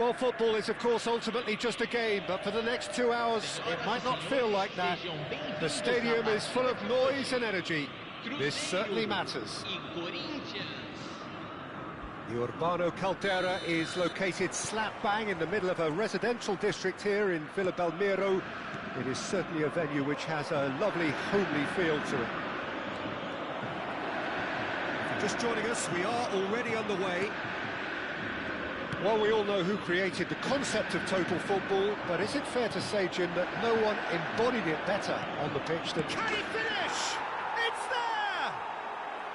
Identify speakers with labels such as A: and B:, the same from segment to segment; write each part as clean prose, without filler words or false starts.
A: Well, football is, of course, ultimately just a game, but for the next 2 hours, it might not feel like that. The stadium is full of noise and energy. This certainly matters. The Urbano Caldera is located slap bang in the middle of a residential district here in Villa Belmiro. It is certainly a venue which has a lovely, homely feel to it. If you're just joining us, we are already underway. Well, we all know who created the concept of total football, but is it fair to say, Jim, that no one embodied it better on the pitch than... Can he finish? It's there!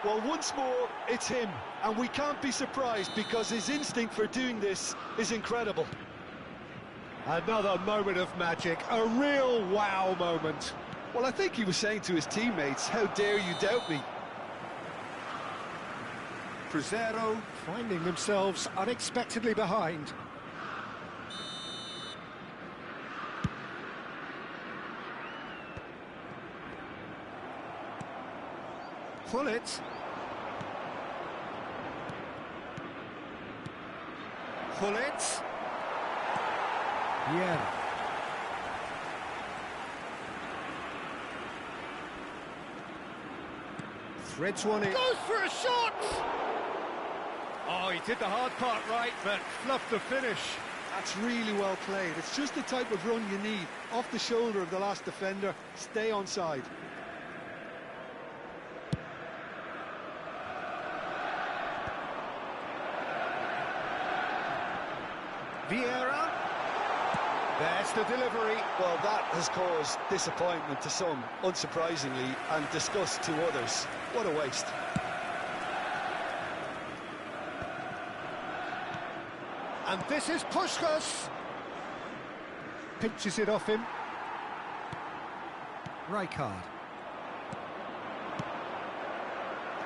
B: Well, once more, it's him, and we can't be surprised because his instinct for doing this is incredible.
A: Another moment of magic, a real wow moment.
B: Well, I think he was saying to his teammates, how dare you doubt me?
A: Cruzeiro finding themselves unexpectedly behind. Pull it. Pull it. Yeah. Threads one in. Goes for a shot! Oh, he did the hard part right, but fluffed the finish.
B: That's really well played. It's just the type of run you need. Off the shoulder of the last defender, stay onside.
A: Vieira. There's the delivery.
B: Well, that has caused disappointment to some, unsurprisingly, and disgust to others. What a waste.
A: And this is Puskás. Pinches it off him. Rijkaard.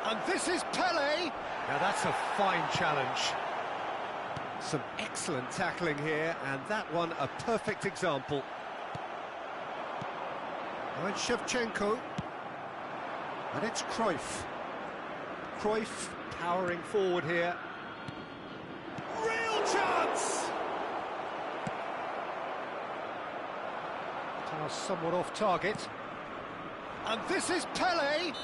A: And this is Pelé. Now that's a fine challenge. Some excellent tackling here, and that one a perfect example. Now it's Shevchenko. And it's Cruyff. Cruyff powering forward here. Real chance! Pass somewhat off target. And this is Pelé.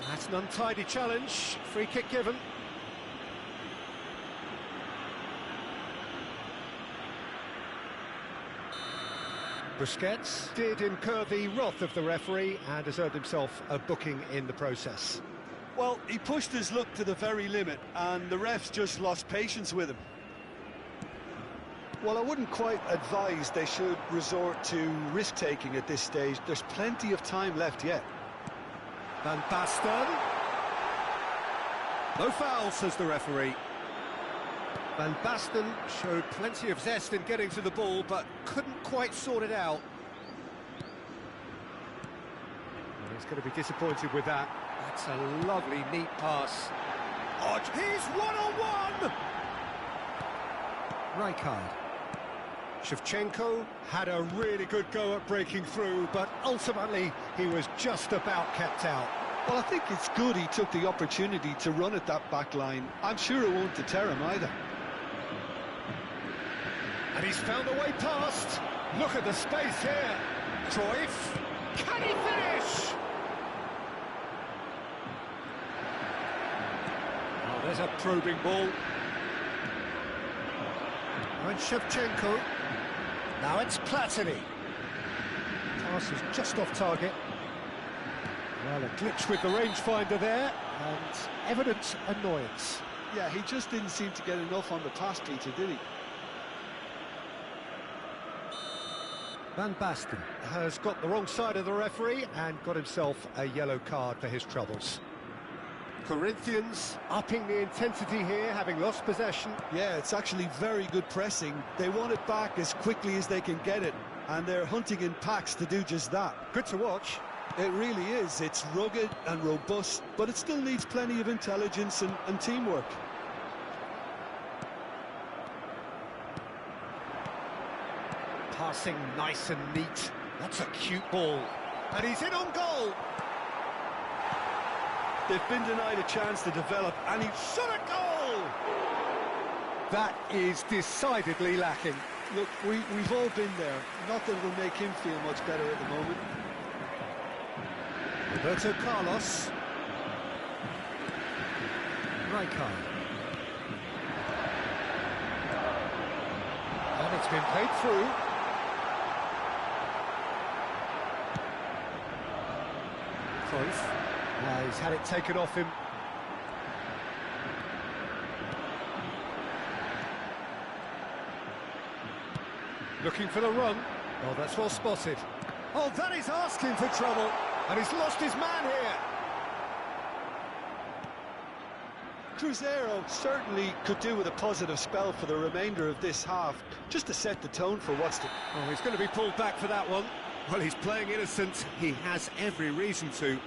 A: That's an untidy challenge. Free kick given. Busquets did incur the wrath of the referee and has earned himself a booking in the process.
B: Well, he pushed his luck to the very limit, and the refs just lost patience with him. Well, I wouldn't quite advise they should resort to risk-taking at this stage. There's plenty of time left yet.
A: Van Basten. No foul, says the referee. Van Basten showed plenty of zest in getting to the ball, but couldn't quite sort it out. And he's going to be disappointed with that. That's a lovely, neat pass. Oh, he's one-on-one! Rijkaard. Shevchenko had a really good go at breaking through, but ultimately he was just about kept out.
B: Well, I think it's good he took the opportunity to run at that back line. I'm sure it won't deter him either.
A: And he's found a way past. Look at the space here. Cruyff. Can he finish? Oh, there's a probing ball. Now it's Shevchenko. Now it's Platini. Pass is just off target. Well, a glitch with the rangefinder there, and evident annoyance.
B: Yeah, he just didn't seem to get enough on the pass, Peter, did he?
A: Van Basten has got the wrong side of the referee and got himself a yellow card for his troubles. Corinthians upping the intensity here, having lost possession.
B: Yeah, it's actually very good pressing. They want it back as quickly as they can get it, and they're hunting in packs to do just that.
A: Good to watch.
B: It really is. It's rugged and robust, but it still needs plenty of intelligence and teamwork.
A: Passing nice and neat. That's a cute ball. And he's in on goal.
B: They've been denied a chance to develop, and he shot a goal!
A: That is decidedly lacking.
B: Look, we've all been there. Not that it'll make him feel much better at the moment.
A: Roberto Carlos. Rijkaard. And it's been played through. Cruyff. Now he's had it taken off him. Looking for the run. Oh, that's well spotted. Oh, that is asking for trouble. And he's lost his man here.
B: Cruzeiro certainly could do with a positive spell for the remainder of this half, just to set the tone for what's to...
A: Oh, he's going to be pulled back for that one. Well, he's playing innocent. He has every reason to.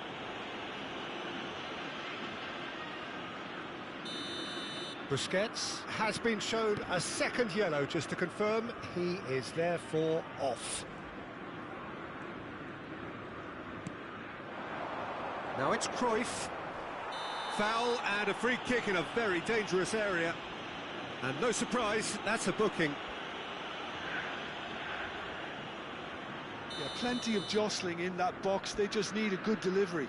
A: Busquets has been shown a second yellow, just to confirm he is therefore off. Now it's Cruyff. Foul and a free kick in a very dangerous area. And no surprise, that's a booking.
B: Yeah, plenty of jostling in that box. They just need a good delivery.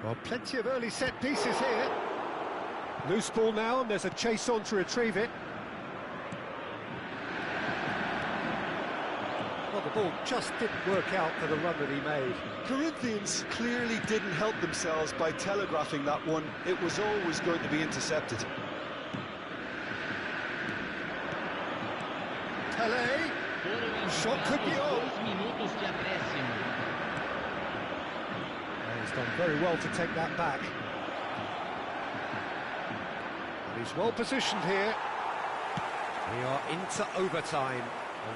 A: Well, plenty of early set pieces here. Loose ball now, and there's a chase on to retrieve it. Well, the ball just didn't work out for the run that he made.
B: Corinthians clearly didn't help themselves by telegraphing that one. It was always going to be intercepted.
A: Pelé. Shot could be on. He's done very well to take that back. And he's well positioned here. We are into overtime.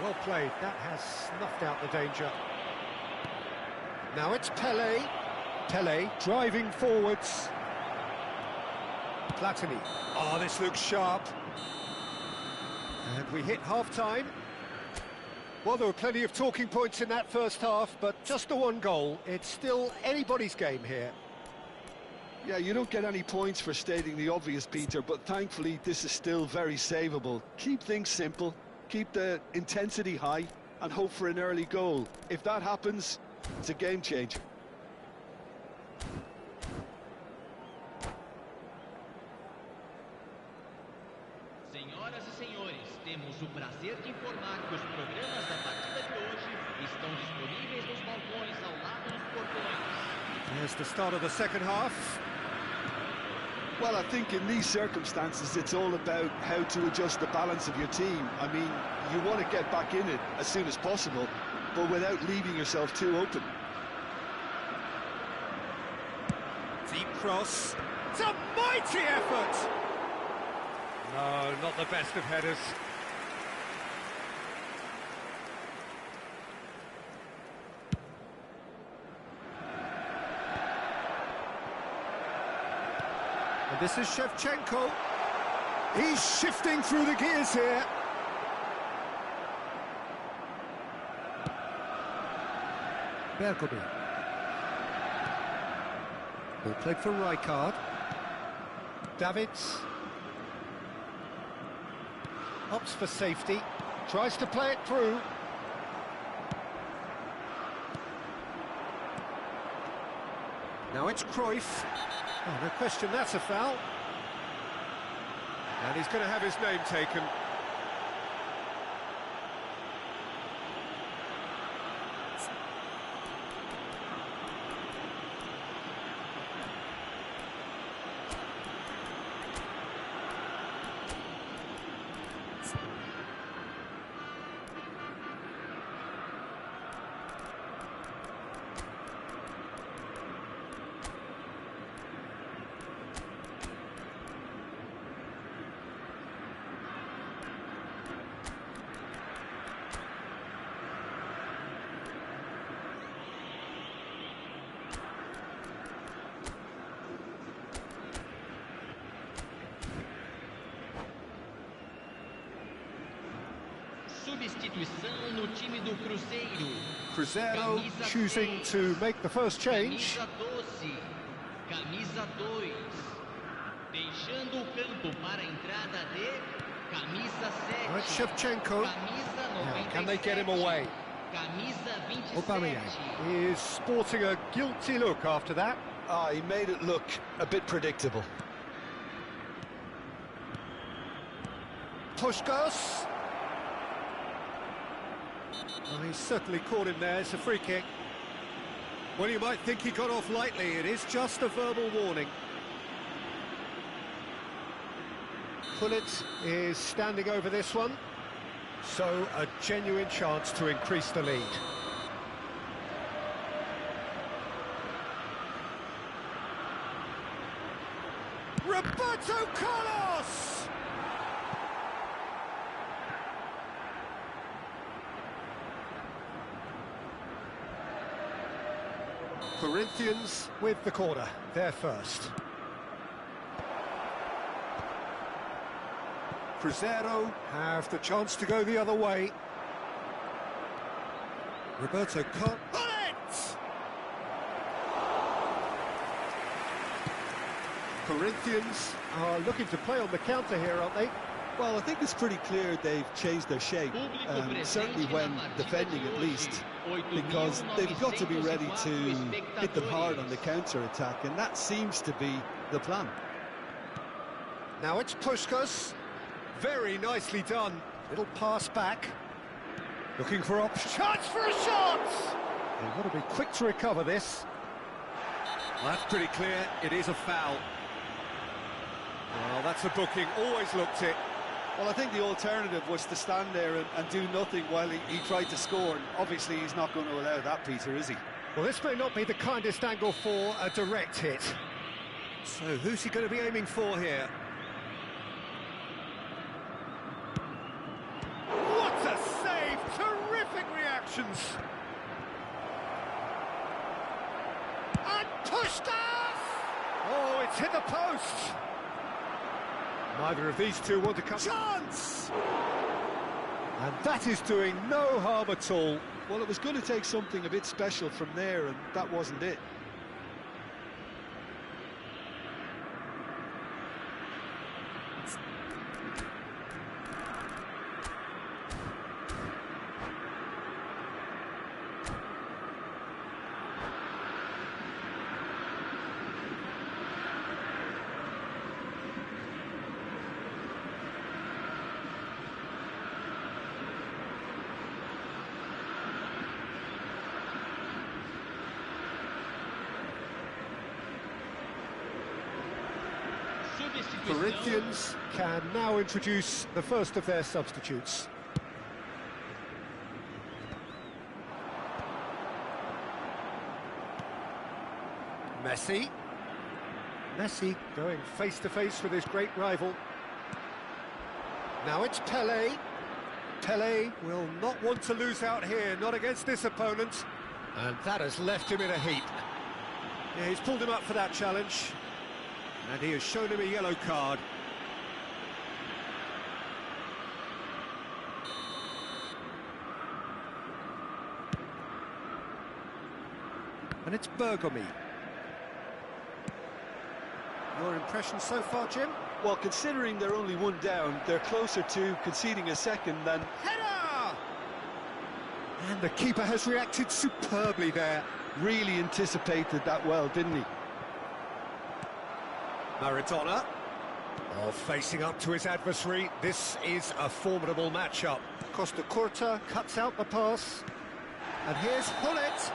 A: Well played. That has snuffed out the danger. Now it's Pelé. Pelé driving forwards. Platini. Oh, this looks sharp. And we hit half-time. Well, there were plenty of talking points in that first half, but just the one goal. It's still anybody's game here.
B: Yeah, you don't get any points for stating the obvious, Peter, but thankfully this is still very savable. Keep things simple, keep the intensity high, and hope for an early goal. If that happens, it's a game changer.
C: Senhoras e senhores, temos o prazer de informar que os programas da partida de hoje estão disponíveis nos balcões ao lado dos portões.
A: Here's the start of the second half.
B: Well, I think in these circumstances, it's all about how to adjust the balance of your team. I mean, you want to get back in it as soon as possible, but without leaving yourself too open.
A: Deep cross. It's a mighty effort! No, not the best of headers. And this is Shevchenko. He's shifting through the gears here. Bergomi. Ball played for Rijkaard. Davids. Opts for safety. Tries to play it through. Now it's Cruyff. Oh, no question, that's a foul. And he's going to have his name taken.
C: substituição no time do Cruzeiro.
A: Cruzeiro
C: Camisa
A: choosing
C: 6.
A: to make the first change.
C: Camisa 12, camisa 2. Deixando o campo para a entrada de camisa 7.
A: Right, Shevchenko.
C: Camisa
A: Now,
C: 97.
A: can they get him away?
C: Camisa 27.
A: Aubameyang is sporting a guilty look after that.
B: Ah, he made it look a bit predictable.
A: Puskás. Well, he's certainly caught him there. It's a free kick. Well, you might think he got off lightly. It is just a verbal warning. Pullet is standing over this one. So, a genuine chance to increase the lead. Roberto Carlos! Corinthians with the corner, they're first. Cruzeiro have the chance to go the other way. Roberto Carlos. Corinthians are looking to play on the counter here, aren't they?
B: Well, I think it's pretty clear they've changed their shape, certainly when defending at least, because they've got to be ready to hit them hard on the counter-attack, and that seems to be the plan.
A: Now it's Puskás. Very nicely done. Little pass back. Looking for options. Chance for a shot! They've got to be quick to recover this. Well, that's pretty clear. It is a foul. Well, that's a booking. Always looked it.
B: Well, I think the alternative was to stand there and do nothing while he tried to score. And obviously, he's not going to allow that, Peter, is he?
A: Well, this may not be the kindest angle for a direct hit. So, who's he going to be aiming for here? What a save! Terrific reactions! And Puskás! Oh, it's hit the post! Neither of these two want to come. Chance! And that is doing no harm at all.
B: Well, it was going to take something a bit special from there, and that wasn't it.
A: Corinthians can now introduce the first of their substitutes. Messi. Messi going face-to-face with his great rival. Now it's Pelé. Pelé will not want to lose out here, not against this opponent. And that has left him in a heap. Yeah, he's pulled him up for that challenge. And he has shown him a yellow card. And it's Bergomi. Your impression so far, Jim?
B: Well, considering they're only one down, they're closer to conceding a second than...
A: Header! And the keeper has reacted superbly there.
B: Really anticipated that well, didn't he?
A: Maradona. Oh, facing up to his adversary. This is a formidable matchup. Costa Curta cuts out the pass. And here's Pullet.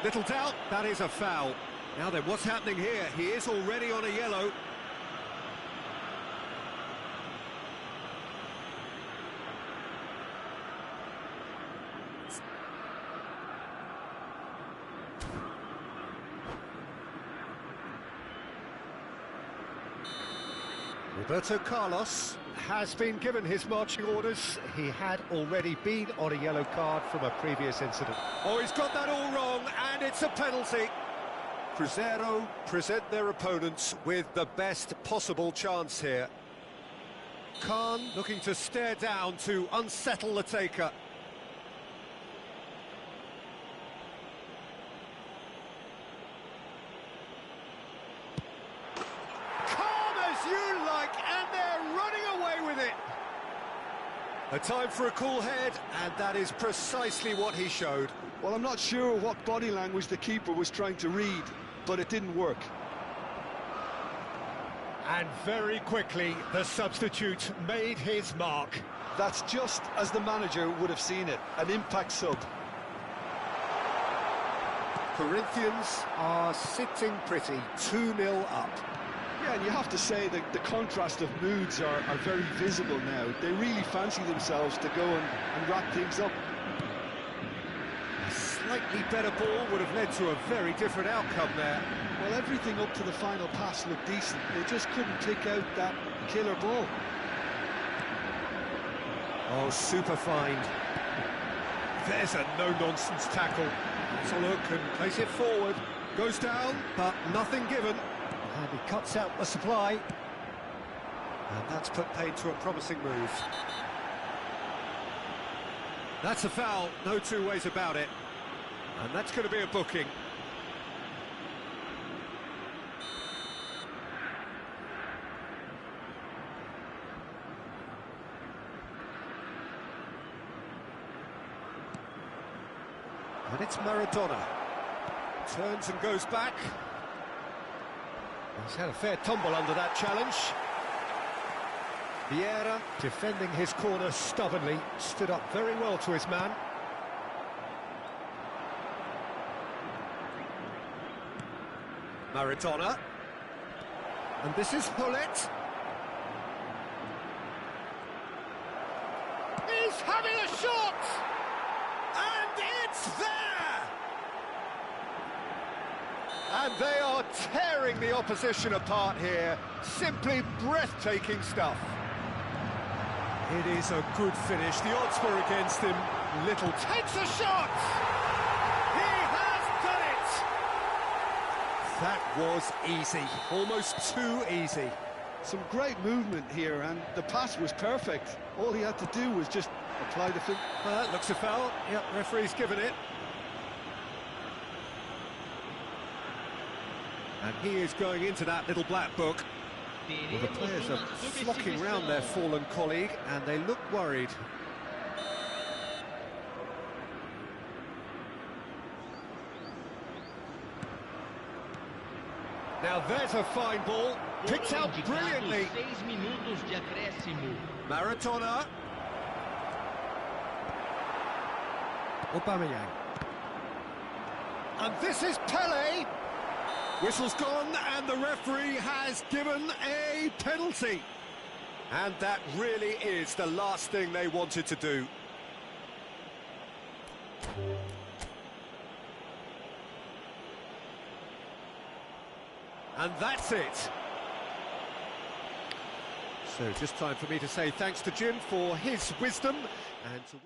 A: Little doubt, that is a foul. Now then, what's happening here? He is already on a yellow. Roberto Carlos has been given his marching orders. He had already been on a yellow card from a previous incident. Oh, he's got that all wrong, and it's a penalty. Cruzeiro present their opponents with the best possible chance here. Khan looking to stare down to unsettle the taker. A time for a cool head, and that is precisely what he showed.
B: Well, I'm not sure what body language the keeper was trying to read, but it didn't work.
A: And very quickly, the substitute made his mark.
B: That's just as the manager would have seen it, an impact sub.
A: Corinthians are sitting pretty, 2-0 up.
B: Yeah, and you have to say that the contrast of moods are very visible now. They really fancy themselves to go and wrap things up.
A: A slightly better ball would have led to a very different outcome there.
B: Well, everything up to the final pass looked decent. They just couldn't pick out that killer ball.
A: Oh, super find. There's a no-nonsense tackle. Let's a look and place it forward. Goes down, but nothing given. And he cuts out the supply. And that's put paid to a promising move. That's a foul, no two ways about it. And that's going to be a booking. And it's Maradona. Turns and goes back. He's had a fair tumble under that challenge. Primeira, defending his corner stubbornly, stood up very well to his man. Maradona. And this is Hullet. He's having a shot! And it's there! And they are tearing the opposition apart here. Simply breathtaking stuff. It is a good finish. The odds were against him. Little takes a shot! He has done it! That was easy. Almost too easy.
B: Some great movement here, and the pass was perfect. All he had to do was just apply the...
A: That looks a foul. Yep, referee's given it. And he is going into that little black book. Well, the players are flocking round their fallen colleague, and they look worried. Now there's a fine ball, picked out brilliantly. Maradona. Aubameyang. And this is Pele. Whistle's gone, and the referee has given a penalty. And that really is the last thing they wanted to do. And that's it. So just time for me to say thanks to Jim for his wisdom and to...